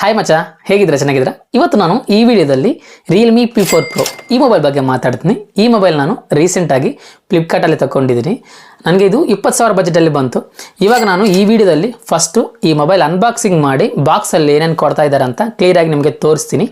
Hi ಮಚ್ಚ, ಹೇಗಿದ್ರೆ ಚೆನ್ನಾಗಿದ್ರೆ. ಇವತ್ತು ನಾನು ಈ ವಿಡಿಯೋದಲ್ಲಿ ರಿಯಲ್ಮಿ P4 Pro ಈ ಮೊಬೈಲ್ ಬಗ್ಗೆ ಮಾತಾಡ್ತೀನಿ. ಈ ಮೊಬೈಲ್ ನಾನು ರೀಸೆಂಟಾಗಿ ಫ್ಲಿಪ್ಕಾರ್ಟಲ್ಲಿ ತಗೊಂಡಿದ್ದೀನಿ. ನನಗೆ ಇದು 20,000 ಬಜೆಟಲ್ಲಿ ಬಂತು. ಇವಾಗ ನಾನು ಈ ವಿಡಿಯೋದಲ್ಲಿ ಫಸ್ಟು ಈ ಮೊಬೈಲ್ ಅನ್ಬಾಕ್ಸಿಂಗ್ ಮಾಡಿ ಬಾಕ್ಸಲ್ಲಿ ಏನೇನು ಕೊಡ್ತಾ ಇದ್ದಾರೆ ಅಂತ ಕ್ಲಿಯರಾಗಿ ನಿಮಗೆ ತೋರಿಸ್ತೀನಿ.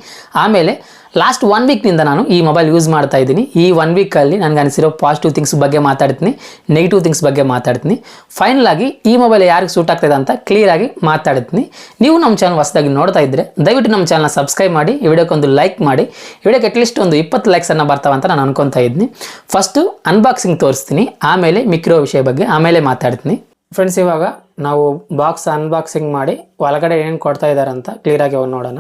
ಆಮೇಲೆ ಲಾಸ್ಟ್ 1 ವೀಕ್ನಿಂದ ನಾನು ಈ ಮೊಬೈಲ್ ಯೂಸ್ ಮಾಡ್ತಾ ಇದ್ದೀನಿ. ಈ 1 ವೀಕಲ್ಲಿ ನನಗೆ ಅನಿಸಿರೋ ಪಾಸಿಟಿವ್ ಥಿಂಗ್ಸ್ ಬಗ್ಗೆ ಮಾತಾಡ್ತೀನಿ, ನೆಗೆಟಿವ್ ಥಿಂಗ್ಸ್ ಬಗ್ಗೆ ಮಾತಾಡ್ತೀನಿ. ಫೈನಲ್ ಆಗಿ ಈ ಮೊಬೈಲ್ ಯಾರಿಗೆ ಸೂಟ್ ಆಗ್ತಾಯಿದೆ ಅಂತ ಕ್ಲಿಯರಾಗಿ ಮಾತಾಡ್ತೀನಿ. ನೀವು ನಮ್ಮ ಚಾನಲ್ ಹೊಸದಾಗಿ ನೋಡ್ತಾ ಇದ್ದರೆ ದಯವಿಟ್ಟು ನಮ್ಮ ಚಾನಲ್ನ ಸಬ್ಸ್ಕ್ರೈಬ್ ಮಾಡಿ, ಈ ವಿಡಿಯೋಕ್ಕೊಂದು ಲೈಕ್ ಮಾಡಿ. ಈ ವಿಡಿಯೋಕ್ಕೆ ಅಟ್ಲೀಸ್ಟ್ ಒಂದು 20 ಲೈಕ್ಸನ್ನು ಬರ್ತಾವೆ ಅಂತ ನಾನು ಅನ್ಕೊತಾ ಇದ್ದೀನಿ. ಫಸ್ಟು ಅನ್ಬಾಕ್ಸಿಂಗ್ ತೋರಿಸ್ತೀನಿ, ಆಮೇಲೆ ಮಿಕ್ಕಿರೋ ವಿಷಯ ಬಗ್ಗೆ ಆಮೇಲೆ ಮಾತಾಡ್ತೀನಿ. ಫ್ರೆಂಡ್ಸ್, ಇವಾಗ ನಾವು ಬಾಕ್ಸ್ ಅನ್ಬಾಕ್ಸಿಂಗ್ ಮಾಡಿ ಒಳಗಡೆ ಏನೇನು ಕೊಡ್ತಾ ಇದ್ದಾರೆ ಅಂತ ಕ್ಲಿಯರಾಗಿ ನೋಡೋಣ.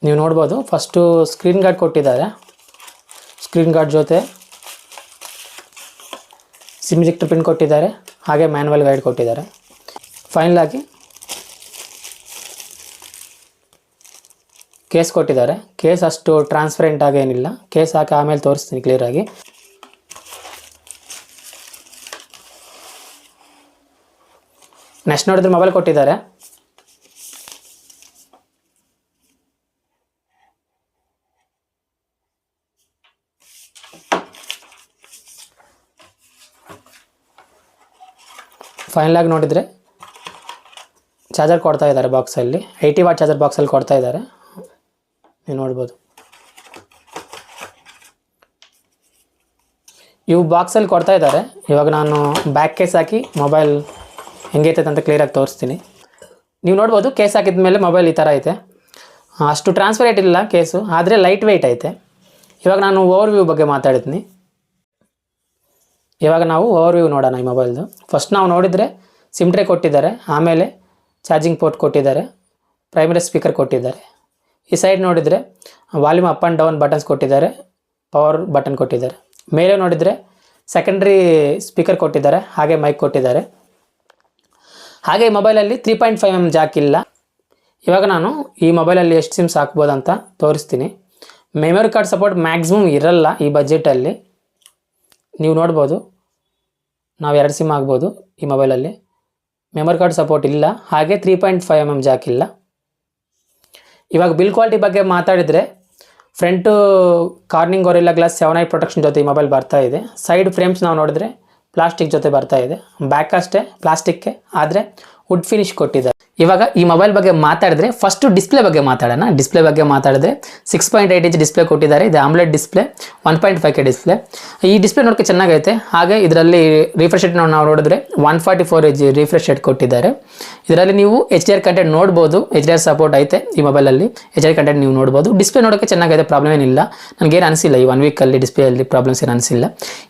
ನೀವು ನೋಡ್ಬೋದು, ಫಸ್ಟು ಸ್ಕ್ರೀನ್ ಗಾರ್ಡ್ ಕೊಟ್ಟಿದ್ದಾರೆ. ಸ್ಕ್ರೀನ್ ಗಾರ್ಡ್ ಜೊತೆ ಸಿಮ್ ಇಜೆಕ್ಟರ್ ಪಿನ್ ಕೊಟ್ಟಿದ್ದಾರೆ, ಹಾಗೆ ಮ್ಯಾನ್ಯುವಲ್ ಗೈಡ್ ಕೊಟ್ಟಿದ್ದಾರೆ. ಫೈನಲ್ ಆಗಿ ಕೇಸ್ ಕೊಟ್ಟಿದ್ದಾರೆ. ಕೇಸ್ ಅಷ್ಟು ಟ್ರಾನ್ಸ್ಪರೆಂಟ್ ಆಗೇನಿಲ್ಲ. ಕೇಸ್ ಹಾಕಿ ಆಮೇಲೆ ತೋರಿಸ್ತೀನಿ ಕ್ಲಿಯರಾಗಿ. ನೆಕ್ಸ್ಟ್ ನೋಡಿದ್ರೆ ಮೊಬೈಲ್ ಕೊಟ್ಟಿದ್ದಾರೆ. ಫೈನಲ್ ಆಗಿ ನೋಡಿದರೆ ಚಾರ್ಜರ್ ಕೊಡ್ತಾ ಇದ್ದಾರೆ ಬಾಕ್ಸಲ್ಲಿ. 80 ವಾಟ್ ಚಾರ್ಜರ್ ಬಾಕ್ಸಲ್ಲಿ ಕೊಡ್ತಾ ಇದ್ದಾರೆ, ನೀವು ನೋಡ್ಬೋದು. ಇವು ಬಾಕ್ಸಲ್ಲಿ ಕೊಡ್ತಾ ಇದ್ದಾರೆ. ಇವಾಗ ನಾನು ಬ್ಯಾಕ್ ಕೇಸ್ ಹಾಕಿ ಮೊಬೈಲ್ ಹೆಂಗೈತೈತೆ ಅಂತ ಕ್ಲಿಯರಾಗಿ ತೋರಿಸ್ತೀನಿ. ನೀವು ನೋಡ್ಬೋದು, ಕೇಸ್ ಹಾಕಿದ ಮೇಲೆ ಮೊಬೈಲ್ ಈ ಥರ ಐತೆ. ಅಷ್ಟು ಟ್ರಾನ್ಸ್ಪರೆಂಟ್ ಇಲ್ಲ ಕೇಸು, ಆದರೆ ಲೈಟ್ ವೆಯ್ಟ್ ಐತೆ. ಇವಾಗ ನಾನು ಓವರ್ ವ್ಯೂ ಬಗ್ಗೆ ಮಾತಾಡ್ತೀನಿ. ಇವಾಗ ನಾವು ಓವರ್ ವ್ಯೂ ನೋಡೋಣ ಈ ಮೊಬೈಲ್ದು. ಫಸ್ಟ್ ನಾವು ನೋಡಿದರೆ ಸಿಮ್ ಟ್ರೇ ಕೊಟ್ಟಿದ್ದಾರೆ, ಆಮೇಲೆ ಚಾರ್ಜಿಂಗ್ ಪೋರ್ಟ್ ಕೊಟ್ಟಿದ್ದಾರೆ, ಪ್ರೈಮರಿ ಸ್ಪೀಕರ್ ಕೊಟ್ಟಿದ್ದಾರೆ. ಈ ಸೈಡ್ ನೋಡಿದರೆ volume up and down buttons ಕೊಟ್ಟಿದ್ದಾರೆ, ಪವರ್ ಬಟನ್ ಕೊಟ್ಟಿದ್ದಾರೆ. ಮೇಲೆ ನೋಡಿದರೆ ಸೆಕೆಂಡ್ರಿ ಸ್ಪೀಕರ್ ಕೊಟ್ಟಿದ್ದಾರೆ, ಹಾಗೆ ಮೈಕ್ ಕೊಟ್ಟಿದ್ದಾರೆ. ಹಾಗೆ ಈ ಮೊಬೈಲಲ್ಲಿ 3.5mm ಜಾಕ್ ಇಲ್ಲ. ಇವಾಗ ನಾನು ಈ ಮೊಬೈಲಲ್ಲಿ ಎಷ್ಟು ಸಿಮ್ಸ್ ಹಾಕ್ಬೋದು ಅಂತ ತೋರಿಸ್ತೀನಿ. ಮೆಮೊರಿ ಕಾರ್ಡ್ ಸಪೋರ್ಟ್ ಮ್ಯಾಕ್ಸಿಮಮ್ ಇರಲ್ಲ ಈ ಬಜೆಟಲ್ಲಿ. ನೀವು ನೋಡ್ಬೋದು, ನಾವು 2 ಸಿಮ್ ಆಗ್ಬೋದು ಈ ಮೊಬೈಲಲ್ಲಿ. ಮೆಮೊರಿ ಕಾರ್ಡ್ ಸಪೋರ್ಟ್ ಇಲ್ಲ, ಹಾಗೆ 3.5mm ಜಾಕ್ ಇಲ್ಲ. ಇವಾಗ ಬಿಲ್ ಕ್ವಾಲಿಟಿ ಬಗ್ಗೆ ಮಾತಾಡಿದರೆ front Corning gorilla glass 7i protection ಜೊತೆ ಈ ಮೊಬೈಲ್ ಬರ್ತಾ ಇದೆ. ಸೈಡ್ ಫ್ರೇಮ್ಸ್ ನಾವು ನೋಡಿದ್ರೆ ಪ್ಲಾಸ್ಟಿಕ್ ಜೊತೆ ಬರ್ತಾ ಇದೆ. ಬ್ಯಾಕ್ ಅಷ್ಟೇ ಪ್ಲಾಸ್ಟಿಕ್ಗೆ, ಆದರೆ ವುಡ್ ಫಿನಿಶ್ ಕೊಟ್ಟಿದ್ದಾರೆ. ಇವಾಗ ಈ ಮೊಬೈಲ್ ಬಗ್ಗೆ ಮಾತಾಡಿದ್ರೆ ಫಸ್ಟು ಡಿಸ್ಪ್ಲೇ ಬಗ್ಗೆ ಮಾತಾಡೋಣ. ಡಿಸ್ಪ್ಲೇ ಬಗ್ಗೆ ಮಾತಾಡಿದ್ರೆ 6.8 ಇಂಚ್ ಡಿಸ್ಪ್ಲೇ ಕೊಟ್ಟಿದ್ದಾರೆ. ಇದು AMOLED ಡಿಸ್ಪ್ಲೇ, 1.5K ಡಿಸ್ಪ್ಲೇ. ಈ ಡಿಸ್ಪ್ಲೇ ನೋಡೋಕ್ಕೆ ಚೆನ್ನಾಗೈತೆ. ಹಾಗೆ ಇದರಲ್ಲಿ ರಿಫ್ರೆಶ್ ರೇಟ್ ನಾವು ನೋಡಿದ್ರೆ 144 Hz ರಿಫ್ರೆಶ್ ರೇಟ್ ಕೊಟ್ಟಿದ್ದಾರೆ. ಇದರಲ್ಲಿ ನೀವು HDR ಕಂಟೆಂಟ್ ನೋಡ್ಬೋದು. HDR ಸಪೋರ್ಟ್ ಐತೆ ಈ ಮೊಬೈಲಲ್ಲಿ. HDR ಕಂಟೆಂಟ್ ನೀವು ನೋಡ್ಬೋದು. ಡಿಸ್ಪ್ಲೇ ನೋಡೋಕ್ಕೆ ಚೆನ್ನಾಗೈತೆ, ಪ್ರಾಬ್ಲಮ್ ಏನಿಲ್ಲ. ನನಗೇನು ಅನಿಸಿಲ್ಲ ಈ 1 ವೀಕಲ್ಲಿ ಡಿಸ್ಪ್ಲೇಯಲ್ಲಿ ಪ್ರಾಬ್ಲಮ್ಸ್ ಏನು ಅನಿಸಿಲ್ಲ.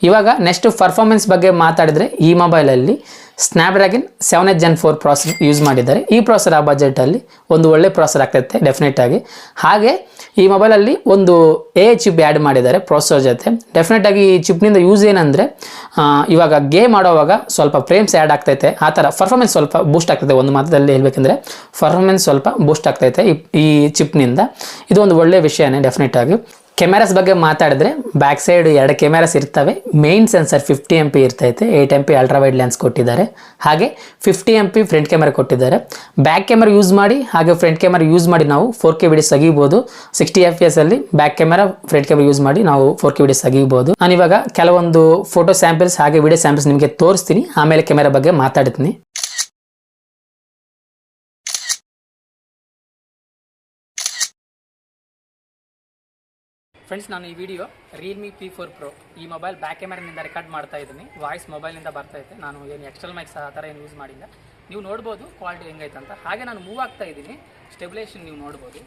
ಇವಾಗ ನೆಕ್ಸ್ಟ್ ಪರ್ಫಾರ್ಮೆನ್ಸ್ ಬಗ್ಗೆ ಮಾತಾಡಿದ್ರೆ ಈ ಮೊಬೈಲಲ್ಲಿ Snapdragon 7H Gen 4 processor use ಮಾಡಿದ್ದಾರೆ. ಈ ಪ್ರಾಸೆಸರ್ ಆ ಬಜೆಟಲ್ಲಿ ಒಂದು ಒಳ್ಳೆ ಪ್ರಾಸೆಸರ್ ಆಗ್ತೈತೆ ಡೆಫಿನೆಟ್ ಆಗಿ. ಹಾಗೆ ಈ ಮೊಬೈಲಲ್ಲಿ ಒಂದು AI ಚಿಪ್ ಆ್ಯಡ್ ಮಾಡಿದ್ದಾರೆ ಪ್ರಾಸೆಸರ್ ಜೊತೆ. ಡೆಫಿನೆಟ್ ಆಗಿ ಈ ಚಿಪ್ನಿಂದ ಯೂಸ್ ಏನಂದರೆ, ಇವಾಗ ಗೇಮ್ ಆಡೋವಾಗ ಸ್ವಲ್ಪ ಫ್ರೇಮ್ಸ್ ಆ್ಯಡ್ ಆಗ್ತೈತೆ, ಆ ಥರ ಪರ್ಫಾರ್ಮೆನ್ಸ್ ಸ್ವಲ್ಪ ಬೂಸ್ಟ್ ಆಗ್ತೈತೆ. ಒಂದು ಮಾತಲ್ಲಿ ಹೇಳ್ಬೇಕಂದ್ರೆ ಪರ್ಫಾರ್ಮೆನ್ಸ್ ಸ್ವಲ್ಪ ಬೂಸ್ಟ್ ಆಗ್ತೈತೆ ಈ ಚಿಪ್ನಿಂದ. ಇದು ಒಂದು ಒಳ್ಳೆಯ ವಿಷಯನೇ ಡೆಫಿನೆಟ್ ಆಗಿ. ಕೆಮೆರಾಸ್ ಬಗ್ಗೆ ಮಾತಾಡಿದ್ರೆ ಬ್ಯಾಕ್ ಸೈಡ್ 2 ಕೆಮೆರಾಸ್ ಇರ್ತವೆ. ಮೇನ್ ಸೆನ್ಸರ್ 50MP ಇರ್ತೈತೆ. 8MP ಅಲ್ಟ್ರಾ ವೈಡ್ ಲೆನ್ಸ್ ಕೊಟ್ಟಿದ್ದಾರೆ, ಹಾಗೆ 50MP ಫ್ರಂಟ್ ಕ್ಯಾಮೆರಾ ಕೊಟ್ಟಿದ್ದಾರೆ. ಬ್ಯಾಕ್ ಕ್ಯಾಮೆರಾ ಯೂಸ್ ಮಾಡಿ ಹಾಗೆ ಫ್ರಂಟ್ ಕ್ಯಾಮೆರಾ ಯೂಸ್ ಮಾಡಿ ನಾವು 4K ವಿಡಿಯೋಸ್ ತೆಗಿಬೋದು. 60 FPS ಅಲ್ಲಿ back camera front camera use ಮಾಡಿ ನಾವು 4K ವಿಡಿಯೋಸ್ ತೆಗಿಬೋದು. ನಾನು ಇವಾಗ ಕೆಲವೊಂದು ಫೋಟೋ ಸ್ಯಾಂಪಲ್ಸ್ ಹಾಗೆ ವಿಡಿಯೋ ಸ್ಯಾಂಪಲ್ಸ್ ನಿಮಗೆ ತೋರಿಸ್ತೀನಿ, ಆಮೇಲೆ ಕ್ಯಾಮೆರಾ ಬಗ್ಗೆ ಮಾತಾಡ್ತೀನಿ. ಫ್ರೆಂಡ್ಸ್, ನಾನು ಈ ವಿಡಿಯೋ ರಿಯಲ್ಮಿ P4 Pro ಈ ಮೊಬೈಲ್ ಬ್ಯಾಕ್ ಕ್ಯಾಮೆರಾನಿಂದ ರೆಕಾರ್ಡ್ ಮಾಡ್ತಾ ಇದ್ದೀನಿ. ವಾಯ್ಸ್ ಮೊಬೈಲಿಂದ ಬರ್ತಾ ಇದೆ. ನಾನು ಏನು ಎಕ್ಸ್ಟರ್ನಲ್ ಮೈಕ್ಸ್ ಆ ಥರ ಏನು ಯೂಸ್ ಮಾಡಿಲ್ಲ. ನೀವು ನೋಡ್ಬೋದು ಕ್ವಾಲಿಟಿ ಹೆಂಗೈತೆ ಅಂತ. ಹಾಗೆ ನಾನು ಮೂವ್ ಆಗ್ತಾ ಇದ್ದೀನಿ, ಸ್ಟೆಬಿಲೇಷನ್ ನೀವು ನೋಡ್ಬೋದು.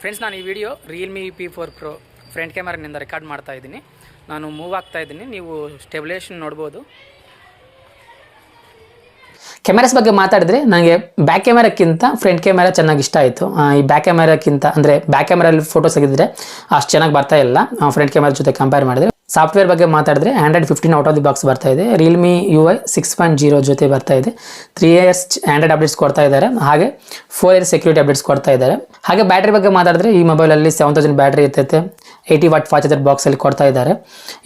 ಫ್ರೆಂಡ್ಸ್, ನಾನು ಈ video Realme P4 Pro front ಕ್ಯಾಮೆರಾನಿಂದ ರೆಕಾರ್ಡ್ ಮಾಡ್ತಾ ಇದ್ದೀನಿ. ನಾನು ಮೂವ್ ಆಗ್ತಾ ಇದ್ದೀನಿ, ನೀವು ಸ್ಟೆಬಿಲೇಷನ್ ನೋಡ್ಬೋದು. ಕ್ಯಾಮೆರಾಸ್ ಬಗ್ಗೆ ಮಾತಾಡಿದ್ರೆ ನನಗೆ ಬ್ಯಾಕ್ ಕ್ಯಾಮೆರಾಕ್ಕಿಂತ ಫ್ರಂಟ್ ಕ್ಯಾಮೆರಾ ಚೆನ್ನಾಗಿ ಇಷ್ಟ ಆಯಿತು. ಈ ಬ್ಯಾಕ್ ಕ್ಯಾಮೆರಾಕ್ಕಿಂತ ಅಂದರೆ ಬ್ಯಾಕ್ ಕ್ಯಾಮೆರಲ್ಲಿ ಫೋಟೋಸ್ ತೆಗೆದಿದ್ರೆ ಅಷ್ಟು ಚೆನ್ನಾಗಿ ಬರ್ತಾ ಇಲ್ಲ ಫ್ರಂಟ್ ಕ್ಯಾಮೆರಾ ಜೊತೆ ಕಂಪೇರ್ ಮಾಡಿದ್ರೆ. ಸಾಫ್ಟ್ವೇರ್ ಬಗ್ಗೆ ಮಾತಾಡಿದ್ರೆ Android 15 out of the box ಬರ್ತಾ ಇದೆ. ರಿಯಲ್ಮಿ UI 6.0 ಜೊತೆ ಬರ್ತಾ ಇದೆ. 3 ಇಯರ್ಸ್ ಆಂಡ್ರಾಯ್ಡ್ ಅಪ್ಡೇಟ್ಸ್ ಕೊಡ್ತಾ ಇದ್ದಾರೆ, ಹಾಗೆ 4 ಇಯರ್ಸ್ ಸೆಕ್ಯೂರಿಟಿ ಅಪ್ಡೇಟ್ಸ್ ಕೊಡ್ತಾ ಇದ್ದಾರೆ. ಹಾಗೆ ಬ್ಯಾಟ್ರಿ ಬಗ್ಗೆ ಮಾತಾಡಿದ್ರೆ ಈ ಮೊಬೈಲಲ್ಲಿ 7000 ಬ್ಯಾಟ್ರಿ ಇರ್ತೈತೆ. 80 ವಾಟ್ ಫಾಸ್ಟ್ ಚಾರ್ಜರ್ ಬಾಕ್ಸಲ್ಲಿ ಕೊಡ್ತಾ ಇದ್ದಾರೆ.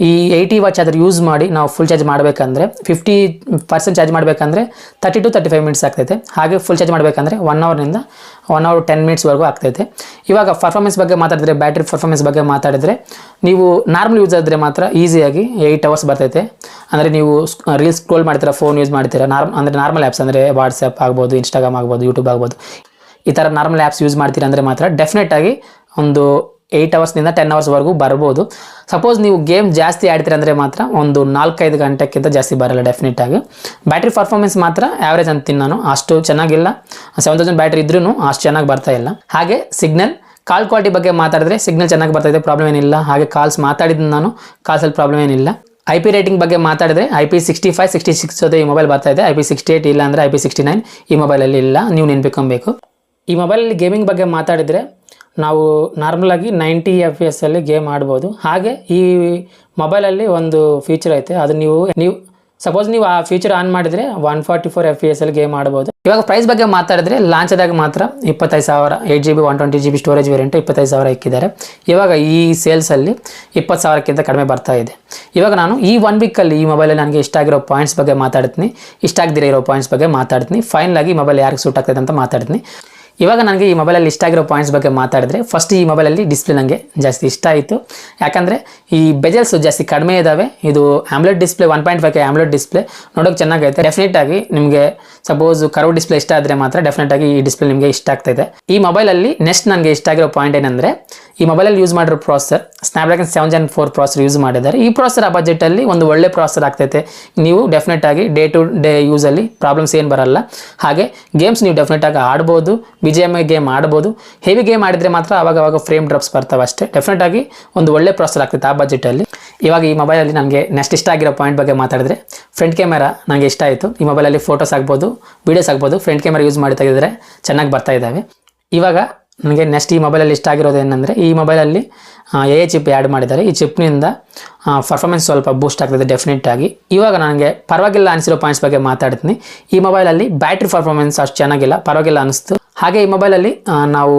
ಈ 80 ವಾಟ್ ಚಾರ್ಜರ್ ಯೂಸ್ ಮಾಡಿ ನಾವು ಫುಲ್ ಚಾರ್ಜ್ ಮಾಡಬೇಕಂದ್ರೆ 50% ಚಾರ್ಜ್ ಮಾಡಬೇಕಂದ್ರೆ 30 to 35 ಮಿನಿಟ್ಸ್ ಆಗ್ತೈತೆ. ಹಾಗೆ ಫುಲ್ ಚಾರ್ಜ್ ಮಾಡಬೇಕಂದ್ರೆ 1 ಅವರ್ನಿಂದ 1 hour 10 ಮಿನಿಟ್ಸ್ವರೆಗೂ ಆಗ್ತೈತೆ. ಇವಾಗ ಪರ್ಫಾರ್ಮೆನ್ಸ್ ಬಗ್ಗೆ ಮಾತಾಡಿದ್ರೆ, ಬ್ಯಾಟ್ರಿ ಪರ್ಫಾರ್ಮೆನ್ಸ್ ಬಗ್ಗೆ ಮಾತಾಡಿದ್ರೆ, ನೀವು ನಾರ್ಮಲ್ ಯೂಸ್ ಆದರೆ ಮಾತ್ರ ಈಸಿಯಾಗಿ 8 ಅವರ್ಸ್ ಬರ್ತೈತೆ. ಅಂದರೆ ನೀವು ರೀಲ್ಸ್ ಸ್ಕ್ರೋಲ್ ಮಾಡ್ತೀರಾ, ಫೋನ್ ಯೂಸ್ ಮಾಡ್ತೀರಾ, ನಾರ್ಮಲ್ ಆ್ಯಪ್ಸ್ ಅಂದರೆ ವಾಟ್ಸಪ್ ಆಗ್ಬೋದು, ಇನ್ಸ್ಟಾಗ್ರಾಮ್ ಆಗ್ಬೋದು, ಯೂಟ್ಯೂಬ್ ಆಗ್ಬೋದು, ಈ ಥರ ನಾರ್ಮಲ್ ಆ್ಯಪ್ಸ್ ಯೂಸ್ ಮಾಡ್ತೀರಾ ಅಂದರೆ ಮಾತ್ರ ಡೆಫಿನೆಟಾಗಿ ಒಂದು 8 ಅವರ್ಸ್ನಿಂದ 10 ಅವರ್ಸ್ವರೆಗೂ ಬರ್ಬೋದು. ಸಪೋಸ್ ನೀವು ಗೇಮ್ ಜಾಸ್ತಿ ಆಡ್ತೀರ ಅಂದರೆ ಮಾತ್ರ ಒಂದು 4-5 ಗಂಟೆಕ್ಕಿಂತ ಜಾಸ್ತಿ ಬರಲ್ಲ ಡೆಫಿನೆಟಾಗಿ. ಬ್ಯಾಟ್ರಿ ಪರ್ಫಾರ್ಮೆನ್ಸ್ ಮಾತ್ರ ಆ್ಯಾವ್ರೇಜ್ ಅಂತೀನಿ ನಾನು, ಅಷ್ಟು ಚೆನ್ನಾಗಿಲ್ಲ. 7000 ಬ್ಯಾಟ್ರಿ ಇದ್ರೂ ಅಷ್ಟು ಚೆನ್ನಾಗಿ ಬರ್ತಾ ಇಲ್ಲ. ಹಾಗೆ ಸಿಗ್ನಲ್, ಕಾಲ್ ಕ್ವಾಲಿಟಿ ಬಗ್ಗೆ ಮಾತಾಡಿದ್ರೆ ಸಿಗ್ನಲ್ ಚೆನ್ನಾಗಿ ಬರ್ತಾ ಇದೆ, ಪ್ರಾಬ್ಲಮ್ ಏನಿಲ್ಲ. ಹಾಗೆ ಕಾಲ್ಸ್ ಮಾತಾಡಿದ್ದು ನಾನು, ಕಾಲ್ಸಲ್ಲಿ ಪ್ರಾಬ್ಲಮ್ ಏನಿಲ್ಲ. IP ರೇಟಿಂಗ್ ಬಗ್ಗೆ ಮಾತಾಡಿದ್ರೆ IP65, 66 ಜೊತೆ ಈ ಮೊಬೈಲ್ ಬರ್ತಾ ಇದೆ. IP68 ಇಲ್ಲ ಅಂದರೆ IP69 ಈ ಮೊಬೈಲಲ್ಲಿ ಇಲ್ಲ, ನೀವು ನೆನ್ಪಿಕೊಬೇಕು. ಈ ಮೊಬೈಲಲ್ಲಿ ಗೇಮಿಂಗ್ ಬಗ್ಗೆ ಮಾತಾಡಿದರೆ ನಾವು ನಾರ್ಮಲಾಗಿ 90 FPS ಅಲ್ಲಿ ಗೇಮ್ ಆಡ್ಬೋದು. ಹಾಗೆ ಈ ಮೊಬೈಲಲ್ಲಿ ಒಂದು ಫೀಚರ್ ಐತೆ, ಅದು ನೀವು ಸಪೋಸ್ ನೀವು ಆ ಫೀಚರ್ ಆನ್ ಮಾಡಿದರೆ 144 FPS ಅಲ್ಲಿ ಗೇಮ್ ಆಡ್ಬೋದು. ಇವಾಗ ಪ್ರೈಸ್ ಬಗ್ಗೆ ಮಾತಾಡಿದ್ರೆ ಲಾಂಚ್ ಆದಾಗ ಮಾತ್ರ 25,000 8GB 120GB ಸ್ಟೋರೇಜ್ ವೇರಿಯಂಟ್ 25,000 ಇಕ್ಕಿದ್ದಾರೆ. ಇವಾಗ ಈ ಸೇಲ್ಸಲ್ಲಿ 20,000ಕ್ಕಿಂತ ಕಡಿಮೆ ಬರ್ತಾ ಇದೆ. ಇವಾಗ ನಾನು ಈ 1 ವೀಕಲ್ಲಿ ಈ ಮೊಬೈಲಲ್ಲಿ ನನಗೆ ಇಷ್ಟ ಆಗಿರೋ ಪಾಯಿಂಟ್ಸ್ ಬಗ್ಗೆ ಮಾತಾಡ್ತೀನಿ, ಇಷ್ಟ ಆಗದಿರೋ ಇರೋ ಪಾಯಿಂಟ್ಸ್ ಬಗ್ಗೆ ಮಾತಾಡ್ತೀನಿ, ಫೈನಲ್ ಆಗಿ ಈ ಮೊಬೈಲ್ ಯಾರಿಗೆ ಸೂಟ್ ಆಗ್ತದೆ ಅಂತ ಮಾತಾಡ್ತೀನಿ. ಇವಾಗ ನನಗೆ ಈ ಮೊಬೈಲಲ್ಲಿ ಇಷ್ಟ ಆಗಿರೋ ಪಾಯಿಂಟ್ಸ್ ಬಗ್ಗೆ ಮಾತಾಡಿದ್ರೆ, ಫಸ್ಟ್ ಈ ಮೊಬೈಲಲ್ಲಿ ಡಿಸ್ಪ್ಲೇ ನನಗೆ ಜಾಸ್ತಿ ಇಷ್ಟ ಆಯಿತು. ಯಾಕಂದರೆ ಈ ಬೆಜಲ್ಸು ಜಾಸ್ತಿ ಕಡಿಮೆ ಇದ್ದಾವೆ. ಇದು omelette display 1.5K omelette display ನೋಡೋಕೆ ಚೆನ್ನಾಗೈತೆ. ಡೆಫಿನೆಟಾಗಿ ನಿಮಗೆ ಸಪೋಸ್ ಕರ್ವ್ ಡಿಸ್ಪ್ಲೇ ಇಷ್ಟ ಆದರೆ ಮಾತ್ರ ಡೆಫಿನೆಟಾಗಿ ಈ ಡಿಸ್ಪ್ಲೇ ನಿಮಗೆ ಇಷ್ಟ ಆಗ್ತಾಯಿದೆ. ಈ ಮೊಬೈಲಲ್ಲಿ ನೆಕ್ಸ್ಟ್ ನನಗೆ ಇಷ್ಟ ಆಗಿರೋ ಪಾಯಿಂಟ್ ಏನಂದರೆ, ಈ ಮೊಬೈಲಲ್ಲಿ ಯೂಸ್ ಮಾಡಿರೋ processor Snapdragon 7 Gen 4 processor use ಮಾಡಿದ್ದಾರೆ. ಈ ಪ್ರಾಸೆಸರ್ ಆ ಬಜೆಟಲ್ಲಿ ಒಂದು ಒಳ್ಳೆ ಪ್ರಾಸೆಸರ್ ಆಗ್ತೈತೆ. ನೀವು ಡೆಫಿನೆಟಾಗಿ ಡೇ ಟು ಡೇ ಯೂಸಲ್ಲಿ ಪ್ರಾಬ್ಲಮ್ಸ್ ಏನು ಬರಲ್ಲ. ಹಾಗೆ ಗೇಮ್ಸ್ ನೀವು ಡೆಫಿನೆಟಾಗಿ ಆಡ್ಬೋದು, BGMI ಗೇಮ್ ಆಡ್ಬೋದು. ಹೆವಿ ಗೇಮ್ ಆಡಿದರೆ ಮಾತ್ರ ಅವಾಗ ಫ್ರೇಮ್ ಡ್ರಾಪ್ಸ್ ಬರ್ತಾವೆ ಅಷ್ಟೇ. ಡೆಫಿನೆಟಾಗಿ ಒಂದು ಒಳ್ಳೆ ಪ್ರಾಸೆಸರ್ ಆಗ್ತೈತೆ ಆ ಬಜೆಟಲ್ಲಿ. ಇವಾಗ ಈ ಮೊಬೈಲಲ್ಲಿ ನನಗೆ ನೆಕ್ಸ್ಟ್ ಇಷ್ಟ ಆಗಿರೋ ಪಾಯಿಂಟ್ ಬಗ್ಗೆ ಮಾತಾಡಿದ್ರೆ, ಫ್ರಂಟ್ ಕ್ಯಾಮೆರಾ ನನಗೆ ಇಷ್ಟ ಆಯಿತು. ಈ ಮೊಬೈಲಲ್ಲಿ ಫೋಟೋಸ್ ಆಗ್ಬೋದು, ವೀಡಿಯೋಸ್ ಆಗ್ಬೋದು, ಫ್ರಂಟ್ ಕ್ಯಾಮೆರಾ ಯೂಸ್ ಮಾಡಿ ತೆಗೆದರೆ ಚೆನ್ನಾಗಿ ಬರ್ತಾ ಇದ್ದಾವೆ. ಇವಾಗ ನನಗೆ ನೆಕ್ಸ್ಟ್ ಈ ಮೊಬೈಲಲ್ಲಿ ಇಷ್ಟ ಆಗಿರೋದು ಏನಂದರೆ, ಈ ಮೊಬೈಲಲ್ಲಿ AI ಚಿಪ್ ಆ್ಯಡ್ ಮಾಡಿದ್ದಾರೆ. ಈ ಚಿಪ್ನಿಂದ ಪರ್ಫಾರ್ಮೆನ್ಸ್ ಸ್ವಲ್ಪ ಬೂಸ್ಟ್ ಆಗ್ತದೆ ಡೆಫಿನೆಟಾಗಿ. ಇವಾಗ ನನಗೆ ಪರವಾಗಿಲ್ಲ ಅನಿಸಿರೋ ಪಾಯಿಂಟ್ಸ್ ಬಗ್ಗೆ ಮಾತಾಡ್ತೀನಿ. ಈ ಮೊಬೈಲಲ್ಲಿ ಬ್ಯಾಟ್ರಿ ಪರ್ಫಾರ್ಮೆನ್ಸ್ ಅಷ್ಟು ಚೆನ್ನಾಗಿಲ್ಲ, ಪರವಾಗಿಲ್ಲ ಅನಿಸ್ತು. ಹಾಗೆ ಈ ಮೊಬೈಲಲ್ಲಿ ನಾವು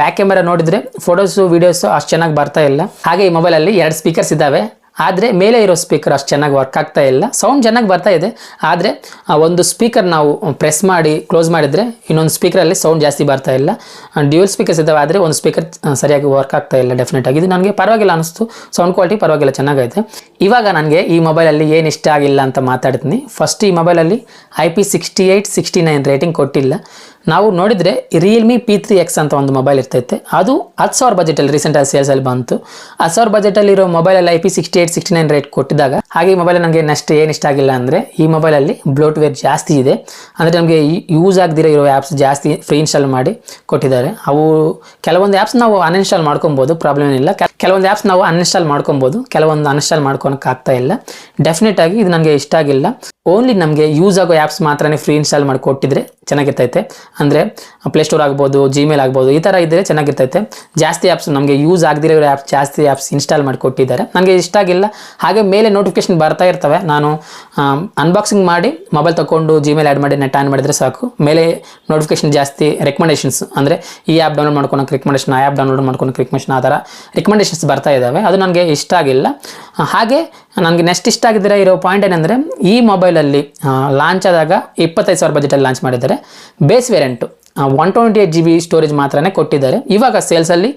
ಬ್ಯಾಕ್ ಕ್ಯಾಮೆರಾ ನೋಡಿದರೆ ಫೋಟೋಸು ವೀಡಿಯೋಸು ಅಷ್ಟು ಚೆನ್ನಾಗಿ ಬರ್ತಾ ಇಲ್ಲ. ಹಾಗೆ ಈ ಮೊಬೈಲಲ್ಲಿ 2 ಸ್ಪೀಕರ್ಸ್ ಇದ್ದಾವೆ, ಆದರೆ ಮೇಲೆ ಇರೋ ಸ್ಪೀಕರ್ ಅಷ್ಟು ಚೆನ್ನಾಗಿ ವರ್ಕ್ ಆಗ್ತಾ ಇಲ್ಲ. ಸೌಂಡ್ ಚೆನ್ನಾಗಿ ಬರ್ತಾ ಇದೆ, ಆದರೆ ಒಂದು ಸ್ಪೀಕರ್ ನಾವು ಪ್ರೆಸ್ ಮಾಡಿ ಕ್ಲೋಸ್ ಮಾಡಿದರೆ ಇನ್ನೊಂದು ಸ್ಪೀಕರಲ್ಲಿ ಸೌಂಡ್ ಜಾಸ್ತಿ ಬರ್ತಾ ಇಲ್ಲ. ಡ್ಯೂಯಲ್ ಸ್ಪೀಕರ್ಸ್ ಇದ್ದಾವೆ, ಆದರೆ ಒಂದು ಸ್ಪೀಕರ್ ಸರಿಯಾಗಿ ವರ್ಕ್ ಆಗ್ತಾ ಇಲ್ಲ ಡೆಫಿನೆಟಾಗಿ. ಇದು ನನಗೆ ಪರವಾಗಿಲ್ಲ ಅನಿಸ್ತು, ಸೌಂಡ್ ಕ್ವಾಲಿಟಿ ಪರವಾಗಿಲ್ಲ, ಚೆನ್ನಾಗೈತೆ. ಇವಾಗ ನನಗೆ ಈ ಮೊಬೈಲಲ್ಲಿ ಏನು ಇಷ್ಟ ಆಗಿಲ್ಲ ಅಂತ ಮಾತಾಡ್ತೀನಿ. ಫಸ್ಟ್ ಈ ಮೊಬೈಲಲ್ಲಿ IP68, 69 ರೇಟಿಂಗ್ ಕೊಟ್ಟಿಲ್ಲ. ನಾವು ನೋಡಿದರೆ ರಿಯಲ್ಮಿ P3X ಅಂತ ಒಂದು ಮೊಬೈಲ್ ಇರ್ತೈತೆ, ಅದು 10,000 ಬಜೆಟಲ್ಲಿ ರೀಸೆಂಟಾಗಿ ಸೇಲ್ಸಲ್ಲಿ ಬಂತು. 10,000 ಬಜೆಟಲ್ಲಿರೋ ಮೊಬೈಲಲ್ಲಿ IP68, 69 ರೇಟ್ ಕೊಟ್ಟಿದ್ದಾಗ, ಹಾಗೆ ಈ ಮೊಬೈಲ್ ನನಗೆ ನೆಕ್ಸ್ಟ್ ಏನು ಇಷ್ಟ ಆಗಿಲ್ಲ ಅಂದರೆ, ಈ ಮೊಬೈಲಲ್ಲಿ ಬ್ಲೋಟ್ವೇರ್ ಜಾಸ್ತಿ ಇದೆ. ಅಂದರೆ ನಮಗೆ ಯೂಸ್ ಆಗದಿರೋ ಇರೋ ಆ್ಯಪ್ಸ್ ಜಾಸ್ತಿ ಫ್ರೀ ಇನ್ಸ್ಟಾಲ್ ಮಾಡಿ ಕೊಟ್ಟಿದ್ದಾರೆ. ಅವು ಕೆಲವೊಂದು ಆ್ಯಪ್ಸ್ ನಾವು ಅನ್ಇನ್ಸ್ಟಾಲ್ ಮಾಡ್ಕೊಬೋದು, ಪ್ರಾಬ್ಲಮ್ ಏನಿಲ್ಲ. ಕೆಲವೊಂದು ಆ್ಯಪ್ಸ್ ನಾವು ಅನ್ಇನ್ಸ್ಟಾಲ್ ಮಾಡ್ಕೊಬೋದು, ಕೆಲವೊಂದು ಅನ್ಇನ್ಸ್ಟಾಲ್ ಮಾಡ್ಕೊಳಕ್ಕೆ ಆಗ್ತಾ ಇಲ್ಲ. ಡೆಫಿನೆಟಾಗಿ ಇದು ನನಗೆ ಇಷ್ಟ ಆಗಿಲ್ಲ. ಓನ್ಲಿ ನಮಗೆ ಯೂಸ್ ಆಗೋ ಆ್ಯಪ್ಸ್ ಮಾತ್ರನೇ ಫ್ರೀ ಇನ್ಸ್ಟಾಲ್ ಮಾಡಿ ಕೊಟ್ಟಿದ್ರೆ ಚೆನ್ನಾಗಿರ್ತೈತೆ. ಅಂದರೆ ಪ್ಲೇಸ್ಟೋರ್ ಆಗ್ಬೋದು, ಜಿಮೇಲ್ ಆಗ್ಬೋದು, ಈ ಥರ ಇದ್ದರೆ ಚೆನ್ನಾಗಿರ್ತೈತೆ. ಜಾಸ್ತಿ ಆ್ಯಪ್ಸ್ ನಮಗೆ ಯೂಸ್ ಆಗದಿರೋ ಆ್ಯಪ್ಸ್ ಜಾಸ್ತಿ ಆ್ಯಪ್ಸ್ ಇನ್ಸ್ಟಾಲ್ ಮಾಡಿ ಕೊಟ್ಟಿದ್ದಾರೆ, ನನಗೆ ಇಷ್ಟ ಆಗಿಲ್ಲ. ಹಾಗೆ ಮೇಲೆ ನೋಟಿಫಿಕೇಶನ್ ಬರ್ತಾ ಇರ್ತವೆ, ನಾನು ಅನ್ಬಾಕ್ಸಿಂಗ್ ಮಾಡಿ ಮೊಬೈಲ್ ತೊಗೊಂಡು ಜಿಮೇಲ್ ಆ್ಯಡ್ ಮಾಡಿ ನೆಟ್ ಆನ್ ಮಾಡಿದರೆ ಸಾಕು, ಮೇಲೆ ನೋಟಿಫಿಕೇಶನ್ ಜಾಸ್ತಿ ರೆಕಮೆಂಡೇಷನ್ಸ್, ಅಂದರೆ ಈ ಆ್ಯಪ್ ಡೌನ್ಲೋಡ್ ಮಾಡ್ಕೊಳಕ್ಕೆ ರಿಕಮೆಂಡೇಷನ್, ಆ ಆ್ಯಪ್ ಡೌನ್ಲೋಡ್ ಮಾಡ್ಕೊಳಕ್ಕೆ ರಿಕಮೆಂಡೇಷನ್, ಆ ಥರ ರಿಕಮೆಂಡೇಷನ್ಸ್ ಬರ್ತಾ ಇದ್ದಾವೆ. ಅದು ನನಗೆ ಇಷ್ಟ ಆಗಿಲ್ಲ. ಹಾಗೆ ನನಗೆ ನೆಕ್ಸ್ಟ್ ಇಷ್ಟ ಆಗಿದ್ದರೆ ಇರೋ ಪಾಯಿಂಟ್ ಏನಂದರೆ, ಈ ಮೊಬೈಲಲ್ಲಿ ಲಾಂಚ್ ಆದಾಗ 25,000 ಬಜೆಟಲ್ಲಿ ಲಾಂಚ್ ಮಾಡಿದ್ದಾರೆ. ಬೇಸ್ ವೇರಿಯಂಟು 128GB ಸ್ಟೋರೇಜ್ ಮಾತ್ರನೇ ಕೊಟ್ಟಿದ್ದಾರೆ. ಇವಾಗ ಸೇಲ್ಸಲ್ಲಿ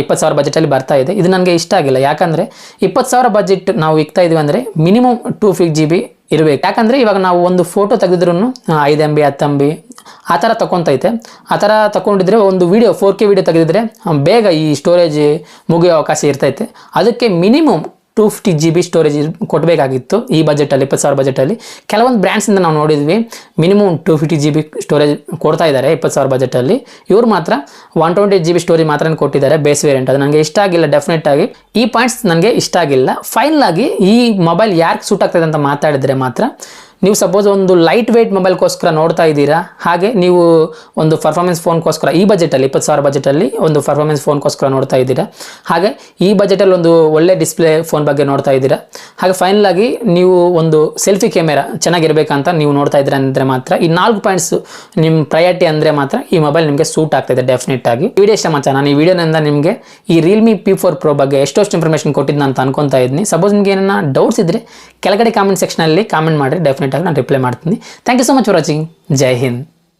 20,000 ಬಜೆಟಲ್ಲಿ ಬರ್ತಾ ಇದೆ. ಇದು ನನಗೆ ಇಷ್ಟ ಆಗಿಲ್ಲ. ಯಾಕಂದರೆ 20,000 ಬಜೆಟ್ ನಾವು ಇಕ್ತಾ ಇದೀವಿ ಅಂದರೆ ಮಿನಿಮಮ್ 250GB ಇರಬೇಕು. ಯಾಕಂದರೆ ಇವಾಗ ನಾವು ಒಂದು ಫೋಟೋ ತೆಗೆದ್ರೂ 5 MB 10 MB ಆ ಥರ ತಗೊತೈತೆ. ಆ ಥರ ತಗೊಂಡಿದ್ರೆ ಒಂದು ವೀಡಿಯೋ 4K ವೀಡಿಯೋ ತೆಗೆದಿದ್ರೆ ಬೇಗ ಈ ಸ್ಟೋರೇಜ್ ಮುಗಿಯೋ ಅವಕಾಶ ಇರ್ತೈತೆ. ಅದಕ್ಕೆ ಮಿನಿಮಮ್ 250GB ಸ್ಟೋರೇಜ್ ಕೊಡಬೇಕಾಗಿತ್ತು ಈ ಬಜೆಟಲ್ಲಿ, 20,000 ಬಜೆಟಲ್ಲಿ. ಕೆಲವೊಂದು ಬ್ರ್ಯಾಂಡ್ಸಿಂದ ನಾವು ನೋಡಿದ್ವಿ ಮಿನಿಮಮ್ 250GB ಸ್ಟೋರೇಜ್ ಕೊಡ್ತಾ ಇದ್ದಾರೆ 20,000 ಬಜೆಟಲ್ಲಿ. ಇವರು ಮಾತ್ರ 128GB ಸ್ಟೋರೇಜ್ ಮಾತ್ರ ಕೊಟ್ಟಿದ್ದಾರೆ ಬೇಸ್ ವೇರಿಯಂಟ್. ಅದು ನನಗೆ ಇಷ್ಟ ಆಗಿಲ್ಲ ಡೆಫಿನೆಟಾಗಿ. ಈ ಪಾಯಿಂಟ್ಸ್ ನನಗೆ ಇಷ್ಟ ಆಗಿಲ್ಲ. ಫೈನಲ್ ಆಗಿ ಈ ಮೊಬೈಲ್ ಯಾರಿಗೆ ಸೂಟ್ ಆಗ್ತದೆ ಅಂತ ಮಾತಾಡಿದರೆ ಮಾತ್ರ ನೀವು ಸಪೋಸ್ ಒಂದು ಲೈಟ್ ವೆಯ್ಟ್ ಮೊಬೈಲ್ಗೋಸ್ಕರ ನೋಡ್ತಾ ಇದ್ದೀರಾ, ಹಾಗೆ ನೀವು ಒಂದು ಪರ್ಫಾರ್ಮೆನ್ಸ್ ಫೋನ್ಗೋಸ್ಕರ ಈ ಬಜೆಟಲ್ಲಿ 20,000 ಬಜೆಟಲ್ಲಿ ಒಂದು ಪರ್ಫಾರ್ಮೆನ್ಸ್ ಫೋನ್ಗೋಸ್ಕರ ನೋಡ್ತಾ ಇದ್ದೀರಾ, ಹಾಗೆ ಈ ಬಜೆಟಲ್ಲಿ ಒಂದು ಒಳ್ಳೆ ಡಿಸ್ಪ್ಲೇ ಫೋನ್ ಬಗ್ಗೆ ನೋಡ್ತಾ ಇದ್ದೀರಾ, ಹಾಗೆ ಫೈನಲ್ ಆಗಿ ನೀವು ಒಂದು ಸೆಲ್ಫಿ ಕ್ಯಾಮೆರಾ ಚೆನ್ನಾಗಿರ್ಬೇಕಂತ ನೀವು ನೋಡ್ತಾ ಇದ್ದೀರಾ ಅಂದರೆ ಮಾತ್ರ ಈ 4 ಪಾಯಿಂಟ್ಸ್ ನಿಮ್ಮ ಪ್ರಯಾರಿಟಿ ಅಂದರೆ ಮಾತ್ರ ಈ ಮೊಬೈಲ್ ನಿಮಗೆ ಸೂಟ್ ಆಗ್ತಾಯಿದೆ ಡೆಫಿನೆಟ್ ಆಗಿ. ವಿಡಿಯೋ ಇಷ್ಟ ಮಚ್ಚ, ನಾನು ಈ ವಿಡಿಯೋನಿಂದ ನಿಮಗೆ ಈ ರಿಯಲ್ಮಿ P4 Pro ಬಗ್ಗೆ ಎಷ್ಟೊಷ್ಟು ಇನ್ಫಾರ್ಮೇಷನ್ ಕೊಟ್ಟಿದ್ದು ಅಂತ ಅನ್ಕೊತಾ ಇದ್ದೀನಿ. ಸಪೋಸ್ ನಿಮಗೆ ಏನಾರ ಡೌಟ್ಸ್ ಇದ್ದರೆ ಕೆಳಗಡೆ ಕಾಮೆಂಟ್ ಸೆಕ್ಷನಲ್ಲಿ ಕಾಮೆಂಟ್ ಮಾಡಿ, ಡೆಫಿನೆಟ್ ಆಗಿ ನಾನು ರಿಪ್ಲೈ ಮಾಡ್ತೀನಿ. Thank you so much for watching. Jai Hind.